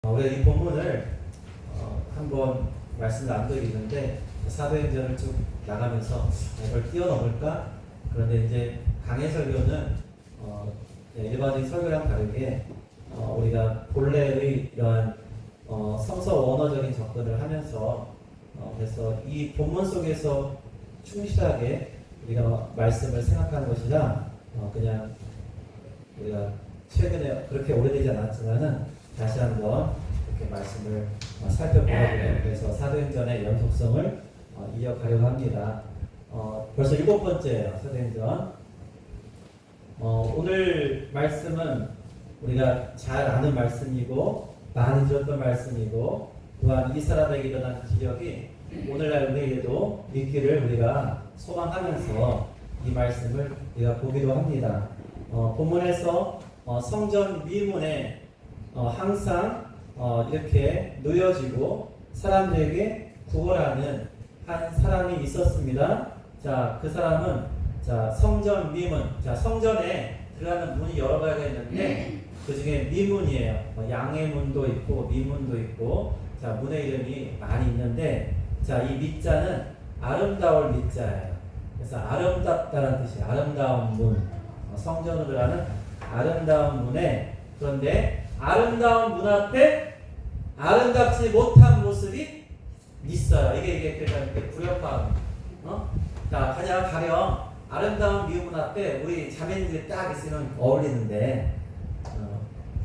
우리가 이 본문을 한번 말씀 나눈 있는데 사도행전을 쭉 나가면서 이걸 뛰어넘을까? 그런데 이제 강해 설교는 일반적인 설교랑 다르게 우리가 본래의 이러한 성서 원어적인 접근을 하면서 그래서 이 본문 속에서 충실하게 우리가 말씀을 생각하는 것이라 그냥 우리가 최근에 그렇게 오래되지 않았지만은 다시 한번 이렇게 말씀을 살펴보려고요. 그래서 사도행전의 연속성을 이어가려고 합니다. 벌써 7번째예요. 사도행전. 오늘 말씀은 우리가 잘 아는 말씀이고 많이 들었던 말씀이고 또한 이 사람에게 일어난 기적이 오늘날 우리에게도 있기를 우리가 소망하면서 이 말씀을 우리가 보기도 합니다. 본문에서 성전 미문에 항상 이렇게 놓여지고 사람들에게 구걸하는 한 사람이 있었습니다. 자, 그 사람은 성전 미문. 자, 성전에 들어가는 문이 여러 가지가 있는데 그 중에 미문이에요. 양의 문도 있고 미문도 있고 자, 문의 이름이 많이 있는데 자, 이 미자는 아름다울 미자예요. 그래서 아름답다는 뜻이에요. 아름다운 문. 성전으로 들어가는 아름다운 문에 그런데 아름다운 문 앞에 아름답지 못한 모습이 있어요. 이게 불협화음. 자, 가령 아름다운 미문 앞에 우리 자매님들이 딱 있으면 어울리는데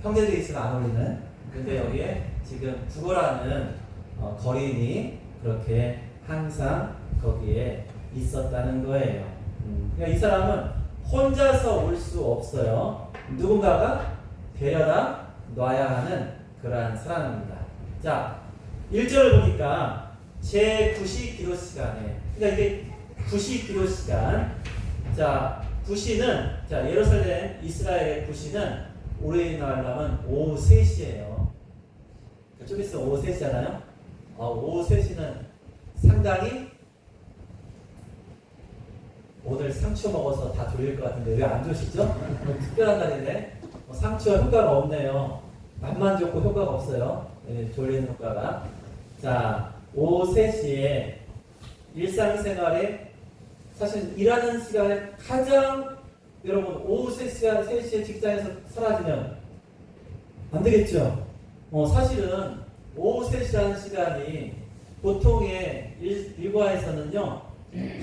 형제들이 있으면 안 어울리는. 근데 여기에 지금 구걸하는 거린이 그렇게 항상 거기에 있었다는 거예요. 그러니까 이 사람은 혼자서 올 수 없어요. 누군가가 데려다 놔야 하는 그러한 사람입니다. 자, 1절을 보니까 제9시 기도 시간에, 그러니까 이게 9시 기도 시간. 자, 9시는, 자, 예루살렘 이스라엘의 9시는 우리나라로 하면 오후 3시예요. 좀 있으면 오후 3시잖아요. 오후 3시는 상당히 오늘 상추 먹어서 다 졸릴 것 같은데 왜 안 좋으시죠? 특별한 날인데 상추가 효과가 없네요. 맛만 좋고 효과가 없어요. 졸리는 효과가. 자, 오후 3시에 일상생활에 사실 일하는 시간에 가장 여러분 오후 3시에 직장에서 사라지면 안 되겠죠? 사실은 오후 3시라는 시간이 보통의 일과에서는요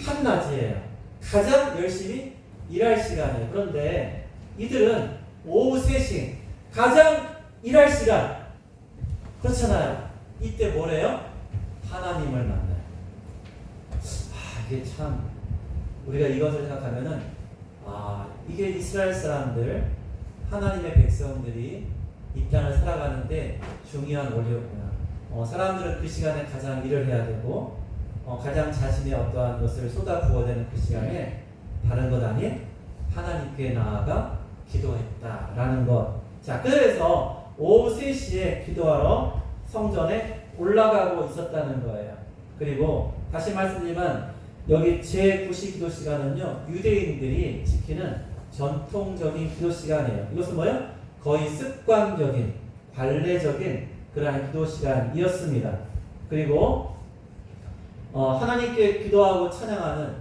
한낮이에요. 가장 열심히 일할 시간이에요. 그런데 이들은 오후 3시 가장 일할 시간 그렇잖아요. 이때 뭐래요? 하나님을 만나요. 이게 참 우리가 이것을 생각하면은 이게 이스라엘 사람들 하나님의 백성들이 이 땅을 살아가는데 중요한 원리였구나. 사람들은 그 시간에 가장 일을 해야 되고 가장 자신의 어떠한 것을 쏟아부어야 되는 그 시간에 다른 것 아닌 하나님께 나아가 기도했다라는 것. 자, 그래서 오후 3시에 기도하러 성전에 올라가고 있었다는 거예요. 그리고 다시 말씀드리면 여기 제9시 기도 시간은요 유대인들이 지키는 전통적인 기도 시간이에요. 이것은 뭐예요? 거의 습관적인 관례적인 그러한 기도 시간이었습니다. 그리고 하나님께 기도하고 찬양하는,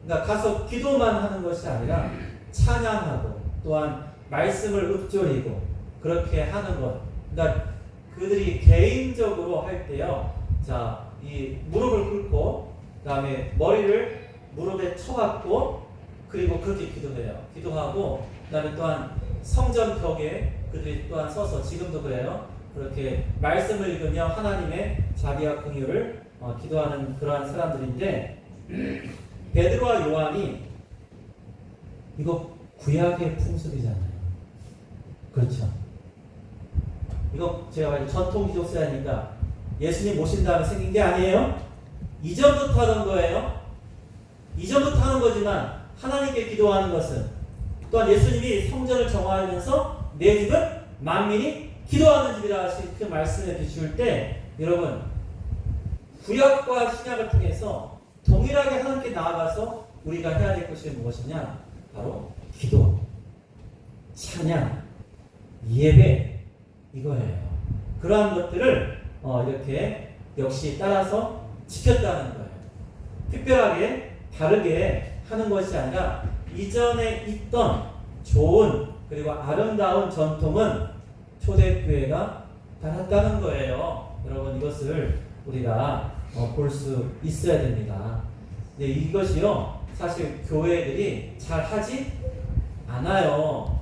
그러니까 가서 기도만 하는 것이 아니라 찬양하고 또한 말씀을 읊조리고 그렇게 하는 것. 그러니까 그들이 개인적으로 할 때요. 자, 이 무릎을 꿇고 그다음에 머리를 무릎에 쳐갖고 그리고 그렇게 기도해요. 기도하고 그다음에 또한 성전 벽에 그들이 또한 서서 지금도 그래요. 그렇게 말씀을 읽으며 하나님의 자비와 긍휼을 기도하는 그러한 사람들인데 베드로와 요한이 이거 구약의 풍습이잖아요. 그렇죠. 이거 제가 전통 기독사니까 예수님 모신 다음에 생긴 게 아니에요. 이전부터 하던 거예요. 이전부터 하는 거지만 하나님께 기도하는 것은 또한 예수님이 성전을 정화하면서 내 집은 만민이 기도하는 집이라 하신 그 말씀에 비추을 때 여러분 구약과 신약을 통해서 동일하게 하나님께 나아가서 우리가 해야 될 것이 무엇이냐? 바로 기도, 찬양, 예배 이거예요. 그러한 것들을 이렇게 역시 따라서 지켰다는 거예요. 특별하게 다르게 하는 것이 아니라 이전에 있던 좋은 그리고 아름다운 전통은 초대교회가 따랐다는 거예요. 여러분 이것을 우리가 볼 수 있어야 됩니다. 근데 이것이요 사실 교회들이 잘 하지 않아요.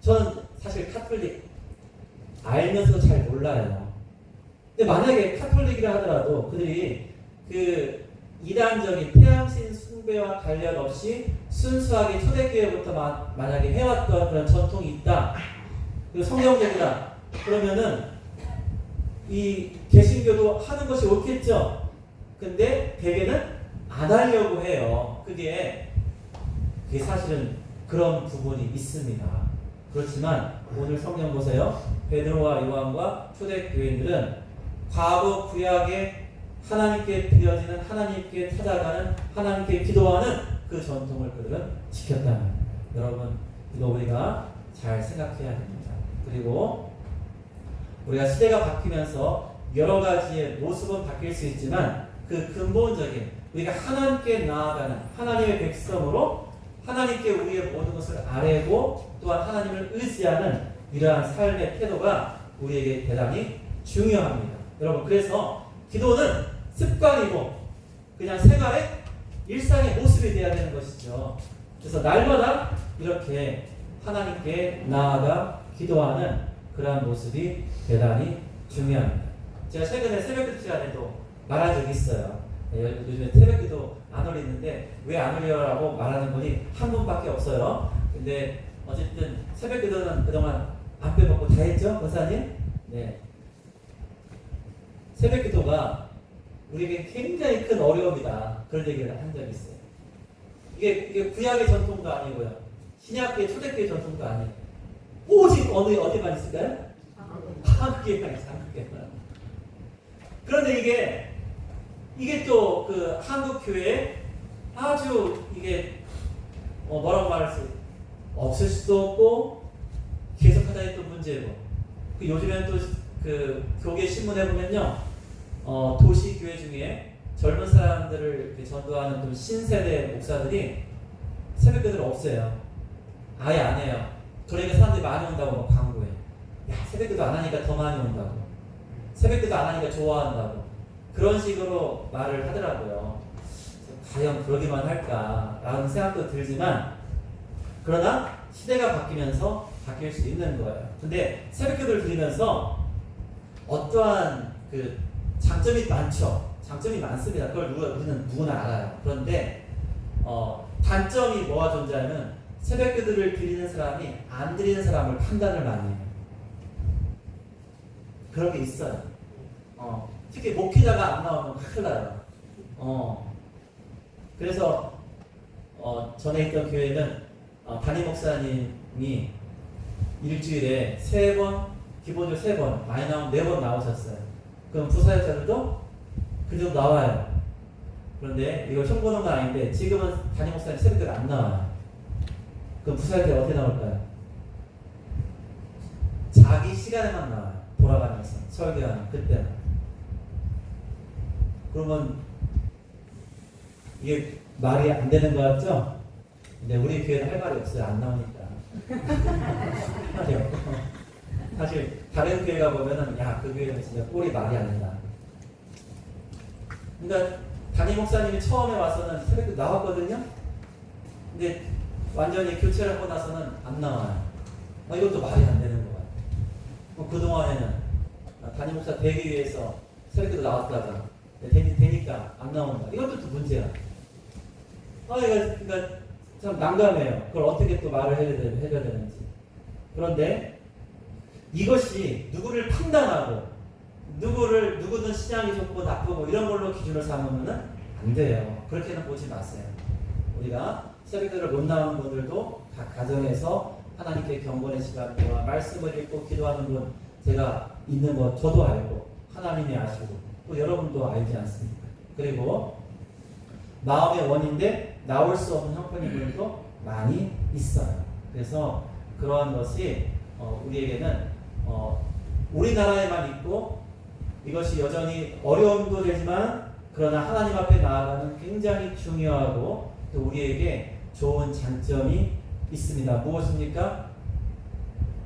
저는 사실 카톨릭 알면서도 잘 몰라요. 근데 만약에 카톨릭이라 하더라도 그들이 그 이단적인 태양신 숭배와 관련 없이 순수하게 초대교회부터 만약에 해왔던 그런 전통이 있다. 그리고 성경적이다. 그러면은 이 개신교도 하는 것이 옳겠죠. 근데 대개는 안 하려고 해요. 그게 사실은 그런 부분이 있습니다. 그렇지만 오늘 성경 보세요. 베드로와 요한과 초대교인들은 과거 구약에 하나님께 드려지는 하나님께 찾아가는 하나님께 기도하는 그 전통을 그들은 지켰다는 여러분 이거 우리가 잘 생각해야 됩니다. 그리고 우리가 시대가 바뀌면서 여러 가지의 모습은 바뀔 수 있지만 그 근본적인 우리가 하나님께 나아가는 하나님의 백성으로 하나님께 우리의 모든 것을 아뢰고 또한 하나님을 의지하는 이러한 삶의 태도가 우리에게 대단히 중요합니다. 여러분 그래서 기도는 습관이고 그냥 생활의 일상의 모습이 되어야 되는 것이죠. 그래서 날마다 이렇게 하나님께 나아가 기도하는 그러한 모습이 대단히 중요합니다. 제가 최근에 새벽기도 시간에도 말한 적이 있어요. 요즘에 새벽기도 안 올리는데 왜 안 올려라고 말하는 분이 한 분밖에 없어요. 근데 어쨌든 새벽기도는 그동안 안 빼먹고 다 했죠, 권사님? 네. 새벽기도가 우리에게 굉장히 큰 어려움이다. 그런 얘기를 한 적이 있어요. 이게 구약의 전통도 아니고요. 신약의 초대교회 전통도 아니에요. 오직 어디만 있을까요? 한국에만 있어요. 한국에만. 그런데 이게 또 그 한국 교회에 아주 이게 뭐라고 말할 수 없을 수도 없고 계속하다 또 문제고. 그 요즘에는 또 그 교계 신문에 보면요, 도시 교회 중에 젊은 사람들을 전도하는 좀 신세대 목사들이 새벽기도를 없애요. 아예 안 해요. 그러니까 사람들이 많이 온다고 막 광고해. 야, 새벽기도 안 하니까 더 많이 온다고. 새벽기도 안 하니까 좋아한다고. 그런 식으로 말을 하더라고요. 과연 그러기만 할까라는 생각도 들지만 그러나 시대가 바뀌면서 바뀔 수 있는 거예요. 근데 새벽기도를 드리면서 어떠한 그 장점이 많죠. 장점이 많습니다. 그걸 우리는 누구나 알아요. 그런데 단점이 뭐가 존재하면 새벽기도를 드리는 사람이 안 드리는 사람을 판단을 많이 해요. 그런 게 있어요. 특히 목회자가 안 나오면 큰일 나요. 그래서 전에 있던 교회는 담임 목사님이 일주일에 3번, 기본적으로 3번, 많이 나오면 4번 나오셨어요. 그럼 부사역자들도 그 정도 나와요. 그런데 이걸 흉보는 건 아닌데 지금은 담임 목사님 새벽에 안 나와요. 그럼 부사역자가 어떻게 나올까요? 자기 시간에만 나와요. 돌아가면서 설교하는 그때만. 그러면 이게 말이 안 되는 거 같죠? 근데 우리 교회는 할 말이 없어요. 안 나오니까. 사실 다른 교회 가보면은 그 교회는 진짜 꼴이 말이 안 된다. 그러니까 담임 목사님이 처음에 와서는 새벽에 나왔거든요. 근데 완전히 교체를 하고 나서는 안 나와요. 이것도 말이 안 되는 것 같아요. 그동안에는 담임 목사 되기 위해서 새벽에도 나왔다가 되니까 안 나온다. 이것도 또 문제야. 그러니까 참 난감해요. 그걸 어떻게 또 말을 해야 되는지. 그런데 이것이 누구를 판단하고 누구는 신앙이 좋고 나쁘고 이런 걸로 기준을 삼으면 안 돼요. 그렇게는 보지 마세요. 우리가 새벽기도를 못 나오는 분들도 각 가정에서 하나님께 경건의 시간과 말씀을 읽고 기도하는 분 제가 있는 거 저도 알고 하나님이 아시고 또 여러분도 알지 않습니까? 그리고 마음의 원인데 나올 수 없는 형편들도 많이 있어요. 그래서 그러한 것이 우리에게는 우리나라에만 있고 이것이 여전히 어려움도 되지만 그러나 하나님 앞에 나아가는 굉장히 중요하고 또 우리에게 좋은 장점이 있습니다. 무엇입니까?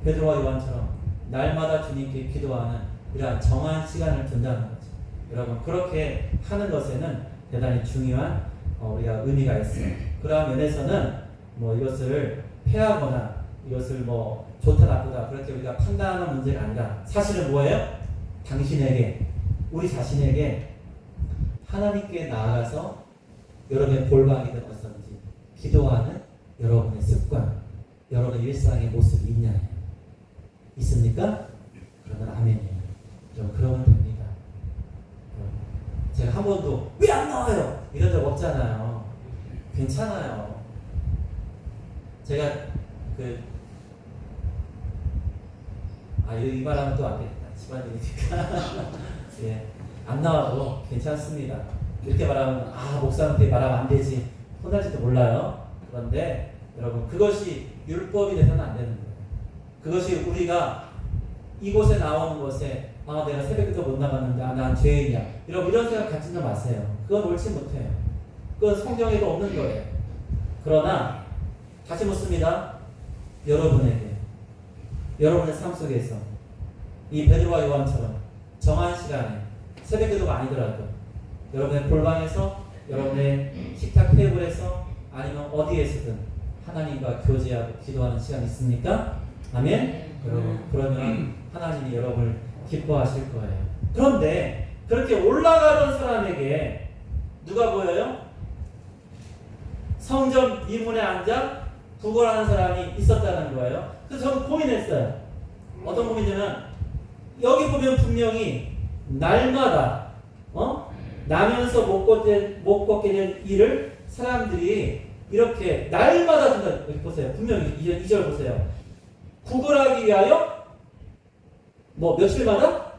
베드로와 요한처럼 날마다 주님께 기도하는 이러한 정한 시간을 둔다는 거죠. 여러분 그렇게 하는 것에는 대단히 중요한 우리가 의미가 있어요. 그러한 면에서는 뭐 이것을 폐하거나 이것을 뭐 좋다 나쁘다 그렇게 우리가 판단하는 문제가 아니라 사실은 뭐예요? 당신에게 우리 자신에게 하나님께 나아가서 여러분의 골방이든 어떤지 기도하는 여러분의 습관, 여러분의 일상의 모습이 있냐? 있습니까? 그러면 아멘이에요. 좀 그러면 됩니다. 제가 한 번도 왜 안 나와요? 이런 적 없잖아요. 괜찮아요. 제가 이 말하면 또 안 되겠다. 집안일이니까. 예, 안 나와도 괜찮습니다. 이렇게 말하면 목사한테 말하면 안 되지. 혼날지도 몰라요. 그런데 여러분 그것이 율법이 돼서는 안 되는 거예요. 그것이 우리가 이곳에 나오는 것에 내가 새벽부터 못 나갔는데 난 죄인이야. 이런 생각 갖지는 마세요. 그건 옳지 못해요. 그건 성경에도 없는 거예요. 그러나 다시 묻습니다. 여러분의 삶 속에서 이 베드로와 요한처럼 정한 시간에 새벽기도가 아니더라도 여러분의 골방에서 여러분의 식탁 테이블에서 아니면 어디에서든 하나님과 교제하고 기도하는 시간 있습니까? 아멘? 여러분 그러면 하나님이 여러분을 기뻐하실 거예요. 그런데 그렇게 올라가던 사람에게 누가 보여요? 성전 미문에 앉아 구걸하는 사람이 있었다는 거예요. 그래서 저는 고민했어요. 어떤 고민이냐면 여기 보면 분명히 날마다 나면서 못 걷게 된 일을 사람들이 이렇게 날마다 준다. 여기 보세요. 분명히 2절 보세요. 구걸하기 위하여 뭐 며칠마다?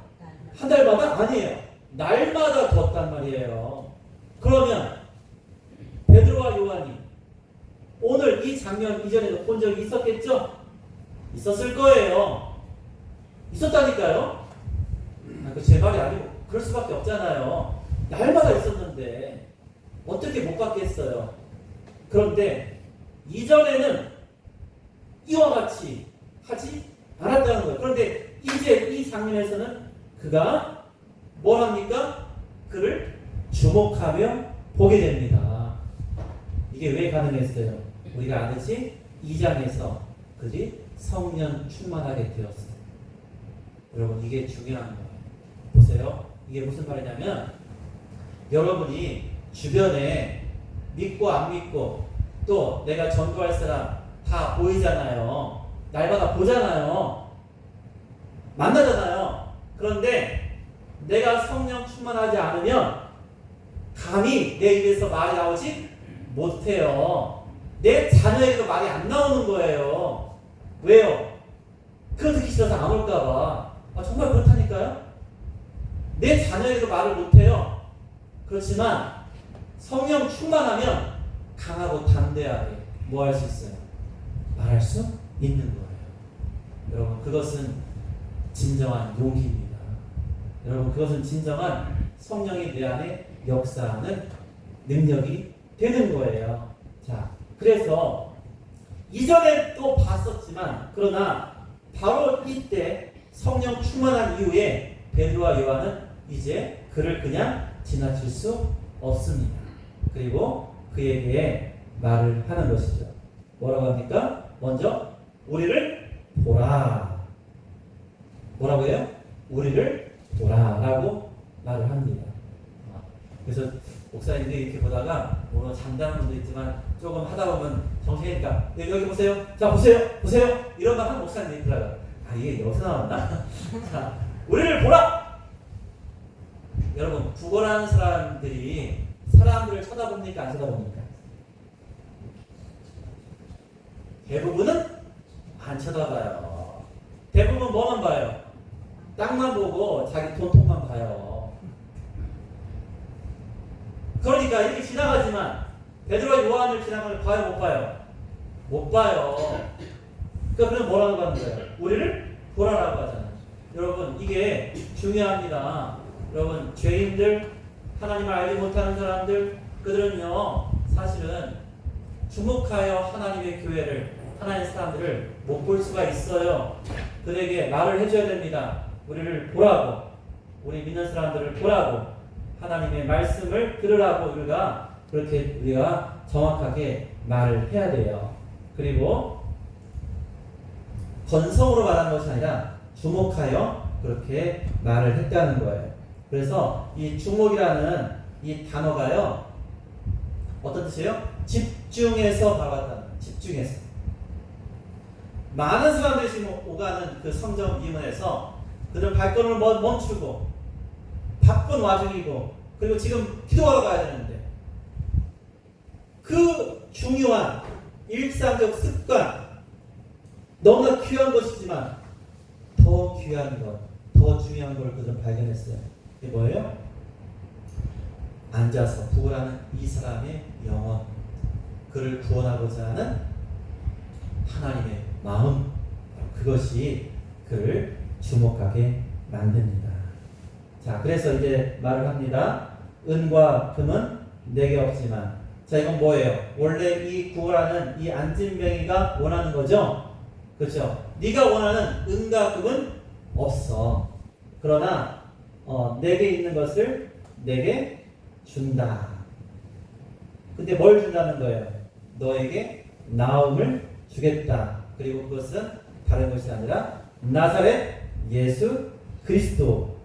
한 달마다? 아니에요. 날마다 걷단 말이에요. 그러면 베드로와 요한이 오늘 이 장면 이전에도 본 적이 있었겠죠? 있었을 거예요. 있었다니까요. 그 제 말이 아니고 그럴 수밖에 없잖아요. 날마다 있었는데 어떻게 못 받겠어요? 그런데 이전에는 이와 같이 하지 않았다는 거예요. 그런데 이제 이 장면에서는 그가 뭘 합니까? 그를 주목하며 보게 됩니다. 이게 왜 가능했어요? 우리가 아듯이 2장에서 그들이 성령 충만하게 되었어요. 여러분 이게 중요한 거예요. 보세요. 이게 무슨 말이냐면 여러분이 주변에 믿고 안 믿고 또 내가 전도할 사람 다 보이잖아요. 날마다 보잖아요. 만나잖아요. 그런데 내가 성령 충만하지 않으면 감히 내 입에서 말이 나오지 못해요. 내 자녀에게도 말이 안 나오는 거예요. 왜요? 그거 듣기 싫어서 안 올까봐. 정말 그렇다니까요? 내 자녀에게도 말을 못해요. 그렇지만 성령 충만하면 강하고 담대하게 뭐 할 수 있어요? 말할 수 있는 거예요. 여러분 그것은 진정한 용기입니다. 여러분 그것은 진정한 성령이 내 안에 역사하는 능력이 되는 거예요. 자, 그래서 이전에 또 봤었지만 그러나 바로 이때 성령 충만한 이후에 베드로와 요한은 이제 그를 그냥 지나칠 수 없습니다. 그리고 그에게 말을 하는 것이죠. 뭐라고 합니까? 먼저 우리를 보라. 뭐라고 해요? 우리를 보라라고 말을 합니다. 그래서 목사님들이 이렇게 보다가 물론 장담하는 분도 있지만 조금 하다 보면 정신이니까 여기 보세요. 자 보세요. 이런 말 하는 목사님들이 있더라고요. 이게 여기서 나왔나? 자, 우리를 보라. 여러분 구걸하는 사람들이 사람들을 쳐다봅니까 안 쳐다봅니까? 대부분은 안 쳐다봐요. 대부분 뭐만 봐요? 땅만 보고 자기 돈통만 봐요. 그러니까 이렇게 지나가지만 베드로와 요한을 지나가면 봐요 못 봐요? 못 봐요. 그러니까 그럼 뭐라고 하는 거예요? 우리를 보라라고 하잖아요. 여러분 중요합니다. 여러분, 죄인들, 하나님을 알지 못하는 사람들, 그들은요 사실은 주목하여 하나님의 교회를, 하나님의 사람들을 못 볼 수가 있어요. 그들에게 말을 해줘야 됩니다. 우리를 보라고, 우리 믿는 사람들을 보라고, 하나님의 말씀을 들으라고 그렇게 우리가 정확하게 말을 해야 돼요. 그리고 건성으로 말하는 것이 아니라 주목하여 그렇게 말을 했다는 거예요. 그래서 이 주목이라는 이 단어가요 어떤 뜻이에요? 집중해서 봐왔다는 거예요. 집중해서. 많은 사람들이 지금 오가는 그 성전 이문에서 그들 발걸음을 멈추고 바쁜 와중이고, 그리고 지금 기도하러 가야 되는데 그 중요한 일상적 습관, 너무나 귀한 것이지만 더 귀한 것, 더 중요한 걸 그들은 발견했어요. 이게 뭐예요? 앉아서 구걸하는 이 사람의 영혼, 그를 구원하고자 하는 하나님의 마음, 그것이 그를 주목하게 만듭니다. 자, 그래서 이제 말을 합니다. 은과 금은 내게 없지만. 자, 이건 뭐예요? 원래 이 구걸하는 이 안진뱅이가 원하는 거죠? 그렇죠? 네가 원하는 은과 금은 없어. 그러나 내게 있는 것을 내게 준다. 근데 뭘 준다는 거예요? 너에게 나음을 주겠다. 그리고 그것은 다른 것이 아니라 나사렛 예수 그리스도,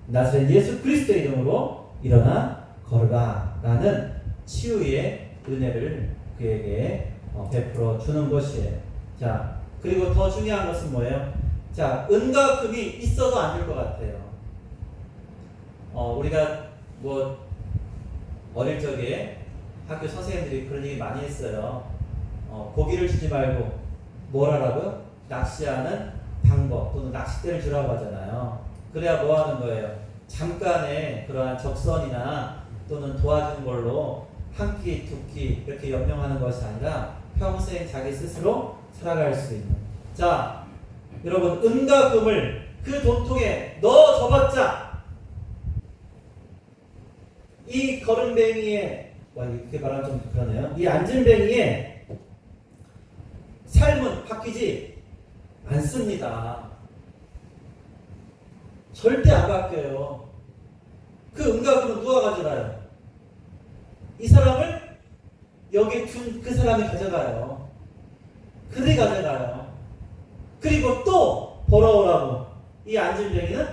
나사렛 예수 그리스도의 이름으로 일어나 걸어라 라는 치유의 은혜를 그에게 베풀어 주는 것이에요. 자, 그리고 더 중요한 것은 뭐예요? 자, 은과 금이 있어도 안 될 것 같아요. 우리가 뭐 어릴 적에 학교 선생님들이 그런 얘기 많이 했어요. 고기를 주지 말고 뭘 하라고요? 낚시하는 방법 또는 낚싯대를 주라고 하잖아요. 그래야 뭐 하는 거예요? 잠깐의 그러한 적선이나 또는 도와주는 걸로 한 끼, 두 끼 이렇게 연명하는 것이 아니라 평생 자기 스스로 살아갈 수 있는. 자, 여러분, 은과 금을 그 돈통에 넣어 줘봤자 이 거름뱅이의, 이렇게 말하면 좀 그러네요. 이 안진뱅이의 삶은 바뀌지 않습니다. 절대 안 바뀌어요. 그 은과 금은 누가 가져가요? 이 사람을 여기에 둔 그 사람이 가져가요. 그들이 가져가요. 그리고 또 벌어오라고 이 안진뱅이는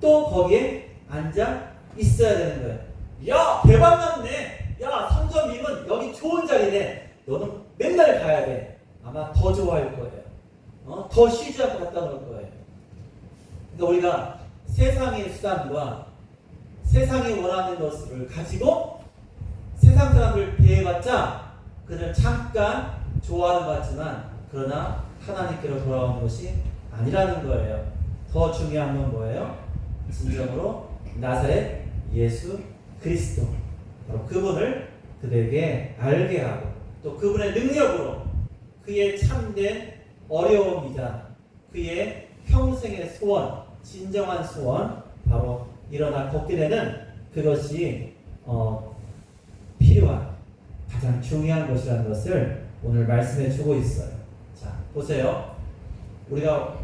또 거기에 앉아 있어야 되는 거예요. 야, 대박 났네. 야, 성전님은 여기 좋은 자리네. 너는 맨날 가야 돼. 아마 더 좋아할 거예요. 더 쉬지 않고 갖다 놓을 거예요. 그러니까 우리가 세상의 수단과 세상이 원하는 것을 가지고 세상 사람들 대해봤자 그들은 잠깐 좋아하는 것 같지만 그러나 하나님께로 돌아오는 것이 아니라는 거예요. 더 중요한 건 뭐예요? 진정으로 나사렛 예수 그리스도, 바로 그분을 그들에게 알게 하고 또 그분의 능력으로 그의 참된 어려움이자 그의 평생의 소원, 진정한 소원, 바로 일어나 걷게 되는 그것이 필요한 가장 중요한 것이라는 것을 오늘 말씀해 주고 있어요. 자, 보세요. 우리가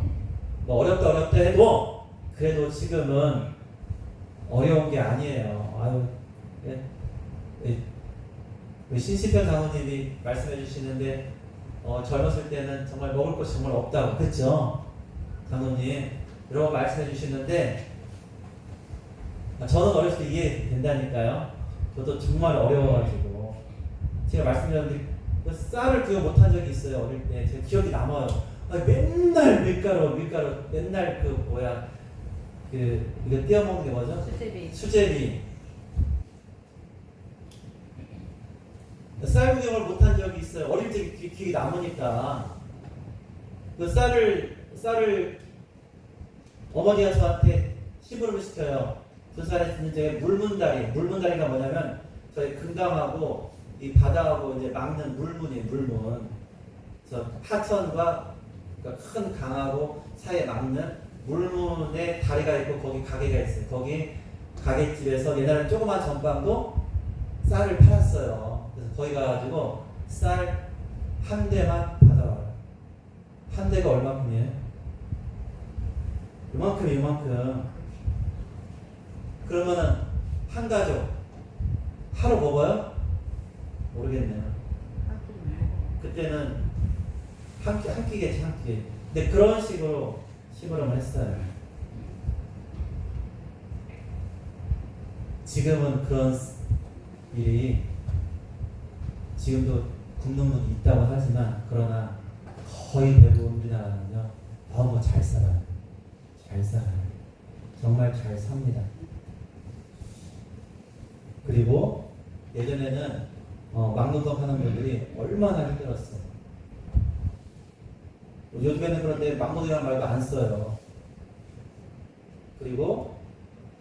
뭐 어렵다 해도 그래도 지금은 어려운 게 아니에요. 우리 신시편 장로님이 말씀해 주시는데 젊었을 때는 정말 먹을 것이 정말 없다고, 그렇죠? 장로님 이런 말씀해 주시는데 저는 어렸을 때 이해된다니까요. 저도 정말 어려워가지고 제가 말씀드렸는데 그 쌀을 구워 못한 적이 있어요. 어릴 때 제 기억이 남아요. 맨날 밀가루 맨날 이거 띄워 먹는 게 뭐죠? 수제비. 쌀 구경을 못한 적이 있어요. 어릴 때 기억이 남으니까 그 쌀을 어머니가 저한테 심부름을 시켜요. 2살에 듣는 적에 물문다리가 뭐냐면 저희 금강하고 이 바다하고 이제 막는 물문. 그래서 하천과 그러니까 큰 강하고 사이에 막는 물문에 다리가 있고 거기 가게가 있어요. 거기 가게집에서 옛날에 조그만 전방도 쌀을 팔았어요. 그래서 거기 가가지고 쌀 한 대만 받아와요. 한 대가 얼마큼이에요? 요만큼. 그러면은 한 가족 하루 먹어요? 모르겠네요. 그때는 한 끼겠지. 근데 그런 식으로 심부름을 했어요. 지금은 그런 일이 지금도 굶는 분이 있다고 하지만 그러나 거의 대부분 우리나라는요 너무 잘 살아요. 정말 잘 삽니다. 그리고 예전에는 막노동 하는 분들이 얼마나 힘들었어요. 요즘에는 그런데 막노동이라는 말도 안 써요. 그리고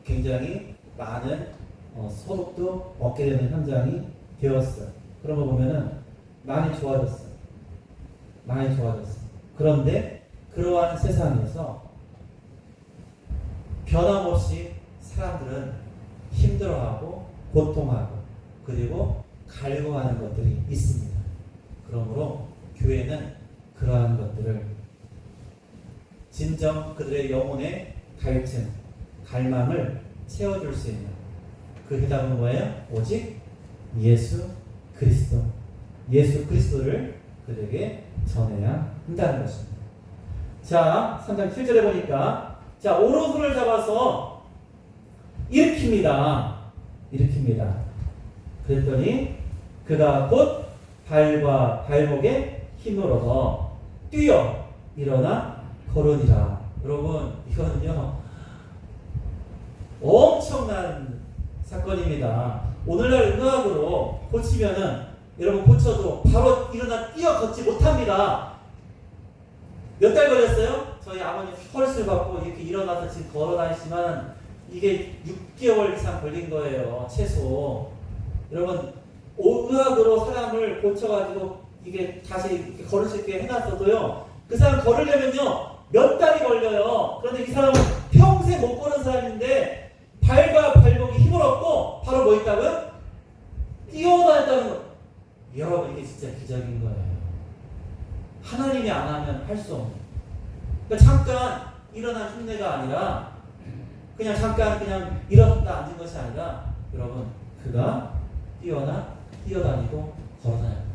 굉장히 많은 소득도 얻게 되는 현장이 되었어요. 그런 거 보면은 많이 좋아졌어요. 그런데 그러한 세상에서 변함없이 사람들은 힘들어하고 고통하고 그리고 갈구하는 것들이 있습니다. 그러므로 교회는 그러한 것들을 진정 그들의 영혼의 갈증, 갈망을 채워줄 수 있는 그 해답은 뭐예요? 오직 예수 그리스도를 그들에게 전해야 한다는 것입니다. 자, 3장 7절에 보니까 자, 오른손을 잡아서 일으킵니다. 그랬더니 그가 곧 발과 발목에 힘을 얻어 뛰어 일어나 걸으니라. 여러분, 이거는요 엄청난 사건입니다. 오늘날 의학으로 고치면은 여러분 고쳐도 바로 일어나 뛰어 걷지 못합니다. 몇 달 걸렸어요? 저희 아버님 혈수를 받고 이렇게 일어나서 지금 걸어 다니시면 이게 6개월 이상 걸린 거예요. 최소. 여러분 의학으로 사람을 고쳐가지고 이게 다시 이렇게 걸을 수 있게 해놨어도요. 그 사람 걸으려면요 몇 달이 걸려요. 그런데 이 사람은 평생 못 걸은 사람인데 발과 발목이 힘을 얻고 바로 뭐 있다고요? 뛰어다녔다는 거. 여러분 이게 진짜 기적인 거예요. 하나님이 안 하면 할 수 없는. 그러니까 잠깐 일어난 흉내가 아니라 그냥 잠깐 그냥 일어났다 앉은 것이 아니라 여러분 그가 뛰어다니고 걸어다녀요.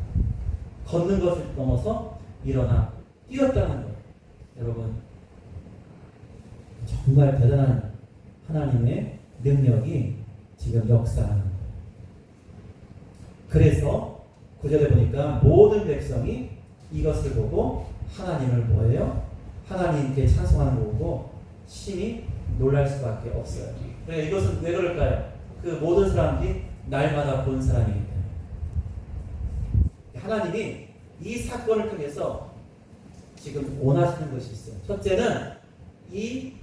걷는 것을 넘어서 일어나 뛰었다는 거예요. 여러분 정말 대단한 하나님의 능력이 지금 역사하는 거예요. 그래서 9절에 보니까 모든 백성이 이것을 보고 하나님을 뭐예요? 하나님께 찬송하는 거 보고 심히 놀랄 수밖에 없어요. 그러니까 이것은 왜 그럴까요? 그 모든 사람들이 날마다 본 사람이기 때문에. 하나님이 이 사건을 통해서 지금 원하시는 것이 있어요. 첫째는 이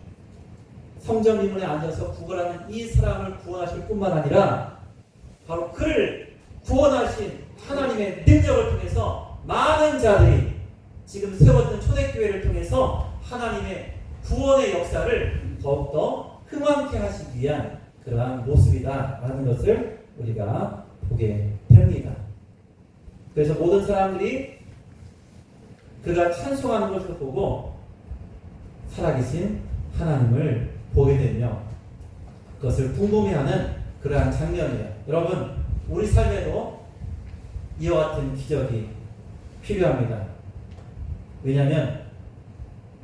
성전 미문에 앉아서 구걸하는 이 사람을 구원하실 뿐만 아니라 바로 그를 구원하신 하나님의 능력을 통해서 많은 자들이 지금 세워진 초대교회를 통해서 하나님의 구원의 역사를 더욱더 흥왕케 하시기 위한 그러한 모습이다라는 것을 우리가 보게 됩니다. 그래서 모든 사람들이 그가 찬송하는 것을 보고 살아계신 하나님을 보게 되며 그것을 궁금해하는 그러한 장면이에요. 여러분 우리 삶에도 이와 같은 기적이 필요합니다. 왜냐하면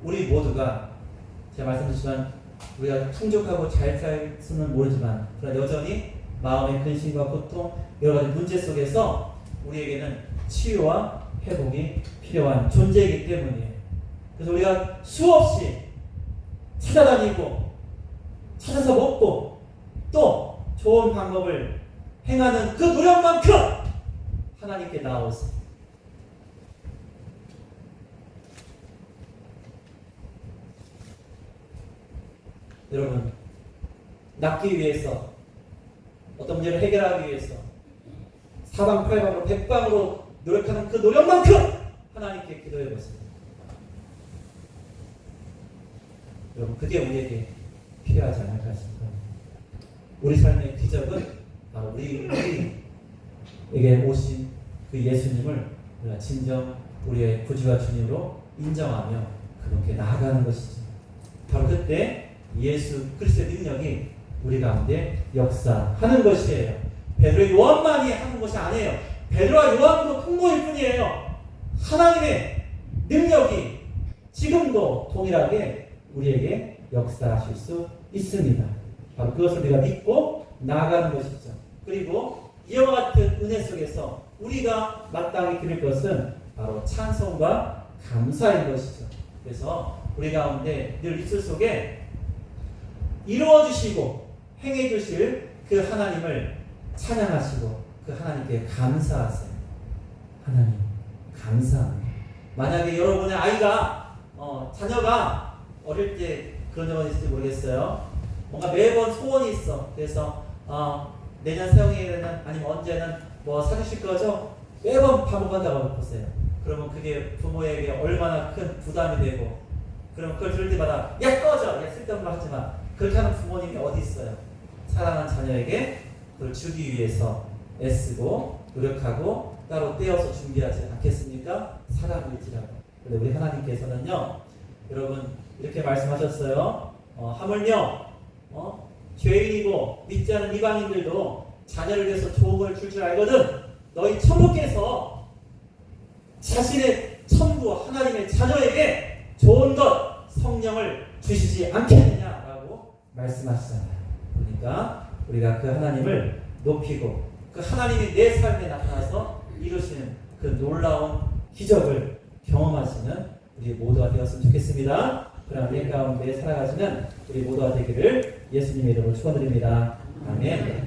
우리 모두가 제가 말씀드렸지만 우리가 풍족하고 잘 살수는 모르지만 그러나 여전히 마음의 근심과 고통 여러 가지 문제 속에서 우리에게는 치유와 회복이 필요한 존재이기 때문이에요. 그래서 우리가 수없이 찾아다니고 찾아서 먹고 또 좋은 방법을 행하는 그 노력만큼 하나님께 나아오세요. 여러분 낫기 위해서 어떤 문제를 해결하기 위해서 사방팔방으로 백방으로 노력하는 그 노력만큼 하나님께 기도해 보세요. 여러분 그게 우리에게 필요하지 않을까 싶어요. 우리 삶의 기적은 바로 우리에게 오신 그 예수님을 우리가 진정 우리의 구주와 주님으로 인정하며 그분께 나아가는 것이죠. 바로 그때 예수 그리스도의 능력이 우리 가운데 역사하는 것이에요. 베드로 요한만이 하는 것이 아니에요. 베드로와 요한도 통로일 뿐이에요. 하나님의 능력이 지금도 동일하게 우리에게 역사하실 수 있습니다. 바로 그것을 우리가 믿고 나아가는 것이죠. 그리고 이와 같은 은혜 속에서 우리가 마땅히 드릴 것은 바로 찬송과 감사인 것이죠. 그래서 우리 가운데 늘 이슬 속에 이루어주시고 행해주실 그 하나님을 찬양하시고 그 하나님께 감사하세요. 하나님 감사합니다. 만약에 여러분의 아이가 자녀가 어릴 때 그런 적은 있을지 모르겠어요. 뭔가 매번 소원이 있어. 그래서 내년 새해에는 아니면 언제는 뭐 사주실 거죠? 매번 반복한다고 보세요. 그러면 그게 부모에게 얼마나 큰 부담이 되고, 그럼 그걸 들을 때마다 야 꺼져! 야 쓸데없는 말 하지 마. 그렇게 하는 부모님이 어디 있어요? 사랑하는 자녀에게 그걸 주기 위해서 애쓰고 노력하고 따로 떼어서 준비하지 않겠습니까? 사랑일지라도. 그런데 우리 하나님께서는요, 여러분 이렇게 말씀하셨어요. 하물며 죄인이고 믿지 않은 이방인들도 자녀를 위해서 좋은 걸 줄 알거든 너희 천부께서 자신의 천부 하나님의 자녀에게 좋은 것 성령을 주시지 않겠느냐라고 말씀하시잖아요. 그러니까 우리가 그 하나님을 높이고 그 하나님이 내 삶에 나타나서 이루시는 그 놀라운 기적을 경험하시는 우리 모두가 되었으면 좋겠습니다. 그런 내 가운데 살아가시는 우리 모두가 되기를 예수님의 이름으로 축원드립니다. 아멘.